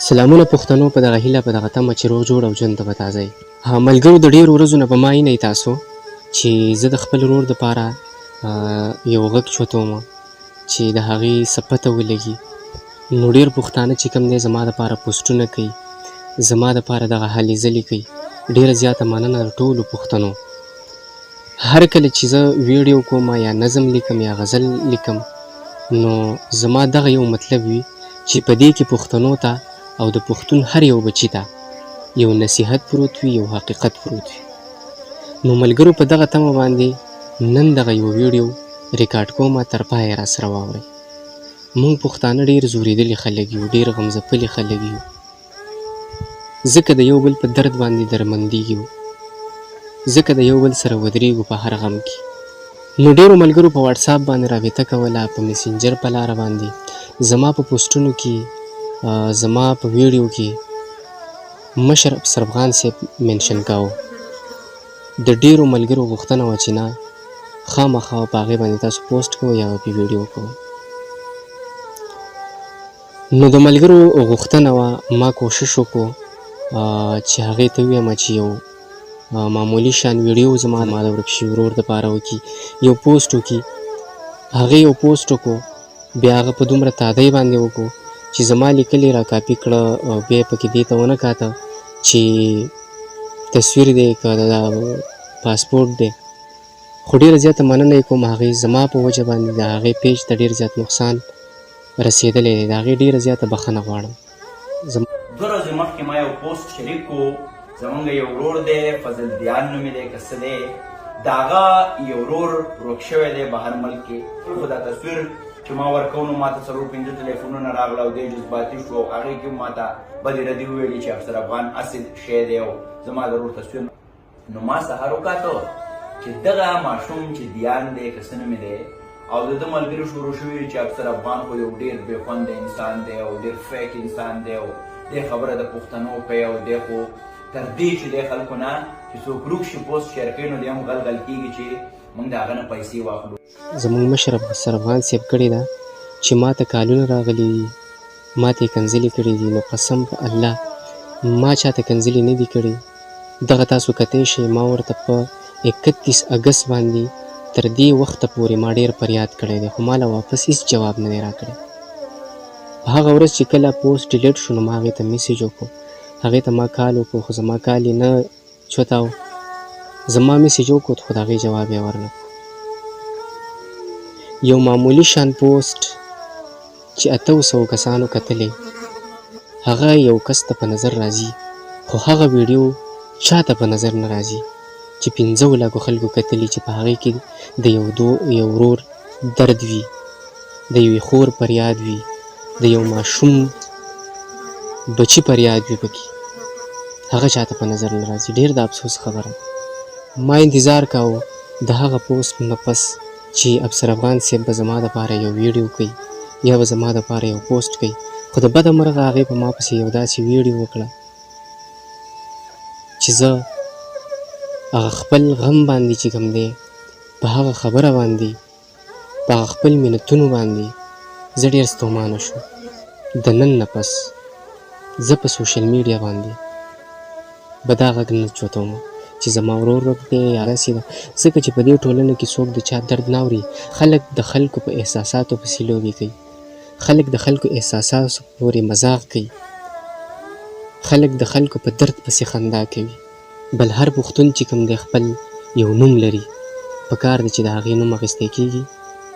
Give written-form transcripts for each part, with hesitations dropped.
سلامونه پښتنو په دغه هیله په دغه تمه چې روغ جوړ او ژوند ته به تازه یې. ملګرو د ډېرو ورځو نه په ما اینئ تاسو چې زه د خپل ورور دپاره یو غږ چوتوم چې د هغې څه پته ولګي. نو ډېر پښتانه چې کوم دی زما دپاره پوسټونه کوي، زما دپاره دغه هلې ځلې کوي. ډېره زیاته مننه د ټولو پښتنو. هر کله چې زه ویډیو کوم یا نظم لیکم یا غزل لیکم نو زما دغه یو مطلب وي چې په دې کې پښتنو ته او د پښتون هر یو بچي ته یو نصیحت پروت وي، یو حقیقت پروت وي. نو ملګرو په دغه تمه باندې نن دغه یو ویډیو ریکارډ کوم، تر پایه راسره واورئ. موږ پښتانه ډېر زورېدلي خلک یو، ډېر غمځپلي خلک یو، ځکه د یو بل په درد باندې درمندېږو، ځکه د یو بل سره ودرېږو په هر غم کې. نو ډېرو ملګرو په واټساپ باندې رابطه کوله، په میسنجر په لاره باندې زما په پوسټونو کې، زما په ویډیو کې مشر افغان صاحب منشن کاوه. د ډېرو ملګرو غوښتنه وه چې نه خامخا په هغې باندې تاسو پوسټ کوئ یا پې ویډیو کوئ. نو د ملګرو غوښتنه وه، ما کوشش وکړو چې هغې ته ووایم چې یو معمولي شان ویډیو زما د ورک شوي ورور دپاره وکړي، یو پوسټ وکړي. هغې یو پوسټ وکړو، بیا هغه په دومره تادۍ باندې وکړو چې زما لیکلې را کاپي کړه او بیا یې پکې دې ته ونه کاته چې تصویر دی که د پاسپورټ دی. خو ډېره زیاته مننه یې کوم، هغې زما په وجه باندې د هغې پیج ته ډېر زیات نقصان رسېدلی دی، د هغې ډېره زیاته بخښنه غواړم. 2 ورځې مخکې ما یو پوسټ شریک کړو، زمونږ یو ورور دی فضل دیان نومې دی که څه دی، د هغه یو ورور ورک شوی دی بهر ملک کې. خو دا تصویر چې ما ورکو نو ما ته 4-5 ټلیفونونه راغله او دی جذباتي شو او هغې کې ما ته بدې ردې وویلې چې افسر افغان اصل شی دی او زما د ورور تصویر. نو ما سهار وکاته چې دغه ماشوم چې دیان دی که څه نومې دی او د ده ملګري شروع شوي چې افسر افغان خو یو ډېر بې خونده انسان دی او ډېر فیک انسان دی او دې خبره د پښتنو کوي او دی خو تر دې چې دی خلکو نه چې څوک روک شي پوسټ شیر کوي نو دی هم غلغل کېږي چې موږ د هغه نه پیسې واخلو. زموږ مشر افسر افغان صاحب کړې ده چې ما ته کالونه راغلي دي، ما ته یې کنځلې کړې دي. نو قسم په الله ما چا ته کنځلې نه دي کړې. دغه تاسو کتی شئ، ما ورته په 31 اګست باندې تر دې وخته پورې ما ډېر فریاد کړی دی، خو ما له واپس هېڅ جواب نه دی راکړی. په هغه ورځ چې کله پوسټ ډیلیټ شو نو ما هغې ته میسیج وکړو، هغې ته ما کال وکړو خو زما کال یې نه چوتاو. زما میسیج وکړو خو د هغې جواب یې ورنه کړو. یو معمولي شان پوسټ چې 800 کسانو کتلی، هغه یو کس ته په نظر راځي، خو هغه ویډیو چا ته په نظر نه راځي چې 15 لکو خلکو کتلي، چې په هغې کې د یو ورور درد وي، د یوې خور فریاد وي، د یو ماشوم بچي فریاد وي پکې، هغه چا ته په نظر نه راځي. ډېر د افسوس خبره. ما انتظار کاوه د هغه پوسټ نه پس چې افسر افغان صاحب به زما دپاره یو ویډیو کوي یا به زما دپاره یو پوسټ کوي، خو د بده مرغه هغې په ما پسې یو داسې ویډیو وکړه چې زه هغه خپل غم باندې چې کوم دی په هغه خبره باندې، په هغه خپل منتونو باندې زه ډېر ستومانه شوم. د نن نه پس زه په سوشل میډیا باندې به دا غږ نه چوتوم چې زما ورور ورک دی یا داسې ده، ځکه چې په دې ټولنه کې څوک د چا درد نه اوري. خلک د خلکو په احساساتو پسې لوبې کوي، خلک د خلکو احساساتو پورې مذاق کوي، خلک د خلکو په درد پسې خندا کوي. بل هر پښتون چې کوم دی خپل یو نوم لري، پکار دی چې د هغې نوم اخیستی کېږي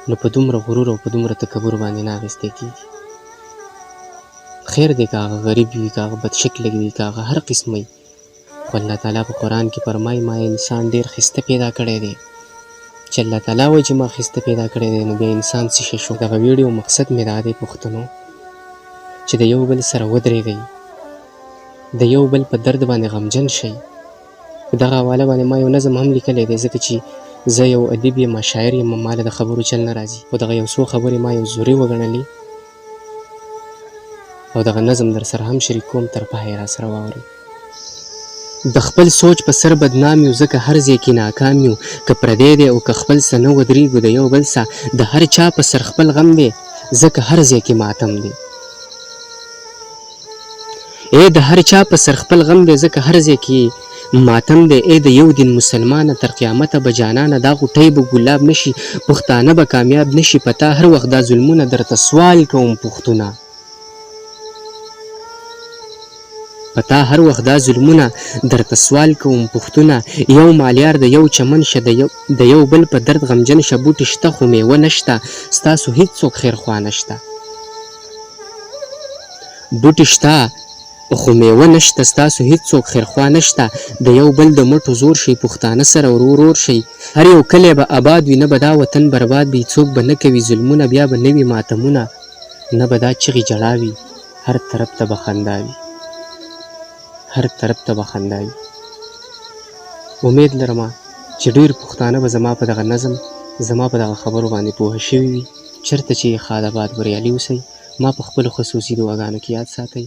نو په دومره غرور او په دومره تکبر باندې نه اخیستی کېږي. خیر دی که هغه غریب وي، که هغه بدشکله وي، که هغه هر قسم وي، خو الله تعالی په قرآن کې فرمایي ما انسان ډېر ښایسته پیدا کړی دی. چې الله تعالی وایي چې ما ښایسته پیدا کړی دی نو بیا انسان څه شی شو. دغه ویډیو مقصد مې دا دی پښتنو چې د یو بل سره ودرېږئ، د یو بل په درد باندې غمجن شئ. په دغه حواله باندې ما یو نظم هم لیکلی دی، ځکه چې زه یو ادیب یم، شاعر یم، ما له د خبرو چل نه راځي. خو دغه یو څو خبرې ما یو زوري وګڼلې او دغه نظم در سره هم شریک کوم، تر پایه را سره واورئ. د خپل سوچ په سر بدنام یو، ځکه هر ځای کې ناکام یو، که پردی دی او که خپل څه نه ودرېږو د یو بل څه، د هر چا په سر خپل غم دی، ځکه هر ځای کې ماتم دی. د هر چا په سر خپل غم دی ځکه هر ځای کې ماتم دی د یو دین مسلمانه تر قیامته به جانانه دا غوټۍ به ګلاب نشي پښتانه به کامیاب نشي پتا هر وخت دا ظلمونه درته سوال کوم پښتونه پتا هر وخت دا ظلمونه درته سوال کوم پښتونه یو مالیار د یو چمن شه د یو بل په درد غمجن شه بوټي شته خو میوه نشته ستاسو هیڅوک خیرخوا نشته بوټي شته خو میوه نشته ستاسو هیڅوک خیرخوا نشته د یو بل د مټو زور شي پښتانه سره ورور شي هر یو کلی به آباد وي نه به دا وطن برباد وي څوک به نه کوي ظلمونه بیا به نه وي ماتمونه نه به دا چغې جړا وي هر طرف ته به خندا وي هر طرف ته به خندا وي امید لرم چې ډېر پښتانه به زما په دغه نظم زما په دغه خبرو باندې پوه شوي وي چېرته چې خاد آباد بریالي اوسئ ما په خپلو خصوصي دعاګانو کې یاد ساتئ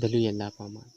د لوی الله په امان